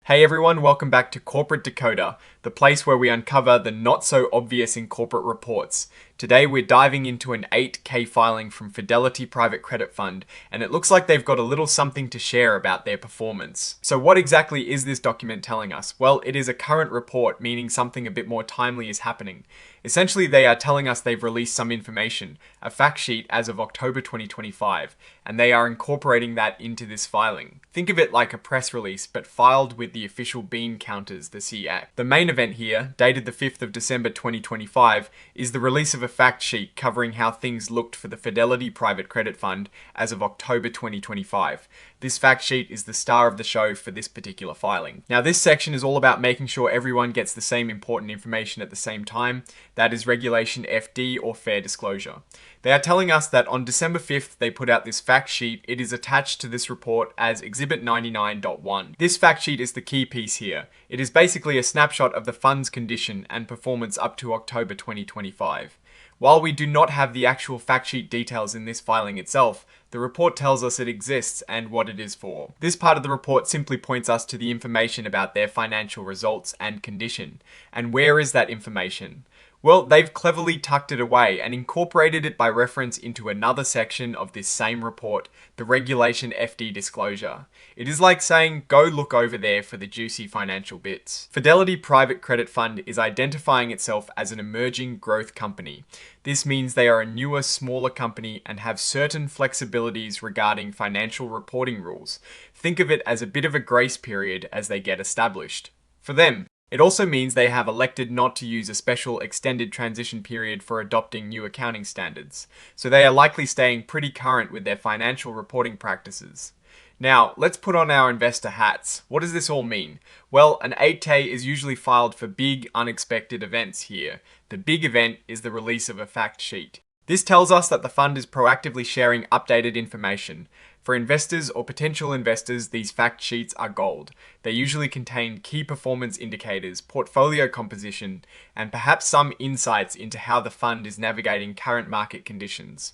Hey everyone, welcome back to Corporate Decoder, the place where we uncover the not so obvious in corporate reports. Today we're diving into an 8K filing from Fidelity Private Credit Fund, and it looks like they've got a little something to share about their performance. So what exactly is this document telling us? Well, it is a current report, meaning something a bit more timely is happening. Essentially, they are telling us they've released some information, a fact sheet as of October 2025, and they are incorporating that into this filing. Think of it like a press release, but filed with the official bean counters, the CA. The main event here, dated the 5th of December 2025, is the release of a fact sheet covering how things looked for the Fidelity Private Credit Fund as of October 2025. This fact sheet is the star of the show for this particular filing. Now, this section is all about making sure everyone gets the same important information at the same time. That is Regulation FD, or fair disclosure. They are telling us that on December 5th, they put out this fact sheet. It is attached to this report as Exhibit 99.1. This fact sheet is the key piece here. It is basically a snapshot of the fund's condition and performance up to October 2025. While we do not have the actual fact sheet details in this filing itself, the report tells us it exists and what it is for. This part of the report simply points us to the information about their financial results and condition. And where is that information? Well, they've cleverly tucked it away and incorporated it by reference into another section of this same report, the Regulation FD disclosure. It is like saying, go look over there for the juicy financial bits. Fidelity Private Credit Fund is identifying itself as an emerging growth company. This means they are a newer, smaller company and have certain flexibilities regarding financial reporting rules. Think of it as a bit of a grace period as they get established. For them, it also means they have elected not to use a special extended transition period for adopting new accounting standards, so they are likely staying pretty current with their financial reporting practices. Now, let's put on our investor hats. What does this all mean? Well, an 8K is usually filed for big, unexpected events here. The big event is the release of a fact sheet. This tells us that the fund is proactively sharing updated information. For investors or potential investors, these fact sheets are gold. They usually contain key performance indicators, portfolio composition, and perhaps some insights into how the fund is navigating current market conditions.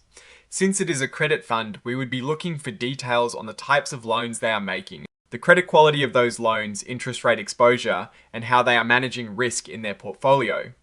Since it is a credit fund, we would be looking for details on the types of loans they are making, the credit quality of those loans, interest rate exposure, and how they are managing risk in their portfolio.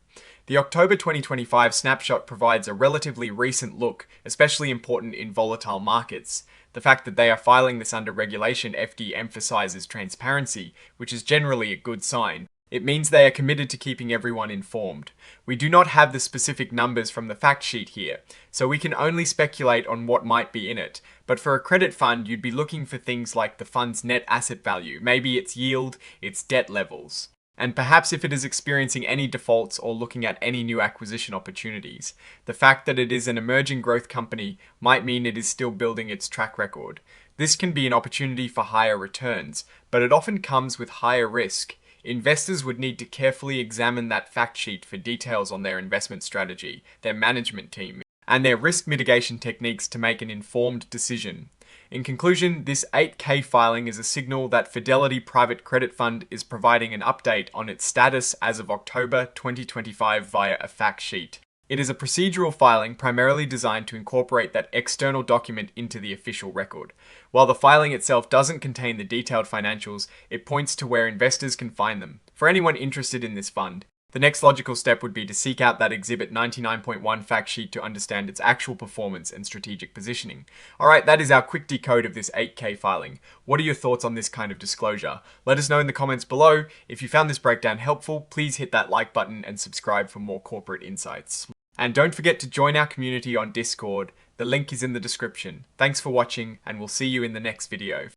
The October 2025 snapshot provides a relatively recent look, especially important in volatile markets. The fact that they are filing this under Regulation FD emphasizes transparency, which is generally a good sign. It means they are committed to keeping everyone informed. We do not have the specific numbers from the fact sheet here, so we can only speculate on what might be in it. But for a credit fund, you'd be looking for things like the fund's net asset value, maybe its yield, its debt levels, and perhaps if it is experiencing any defaults or looking at any new acquisition opportunities. The fact that it is an emerging growth company might mean it is still building its track record. This can be an opportunity for higher returns, but it often comes with higher risk. Investors would need to carefully examine that fact sheet for details on their investment strategy, their management team, and their risk mitigation techniques to make an informed decision. In conclusion, this 8K filing is a signal that Fidelity Private Credit Fund is providing an update on its status as of October 2025 via a fact sheet. It is a procedural filing primarily designed to incorporate that external document into the official record. While the filing itself doesn't contain the detailed financials, it points to where investors can find them. For anyone interested in this fund, the next logical step would be to seek out that Exhibit 99.1 fact sheet to understand its actual performance and strategic positioning. Alright, that is our quick decode of this 8K filing. What are your thoughts on this kind of disclosure? Let us know in the comments below. If you found this breakdown helpful, please hit that like button and subscribe for more corporate insights. And don't forget to join our community on Discord. The link is in the description. Thanks for watching, and we'll see you in the next video.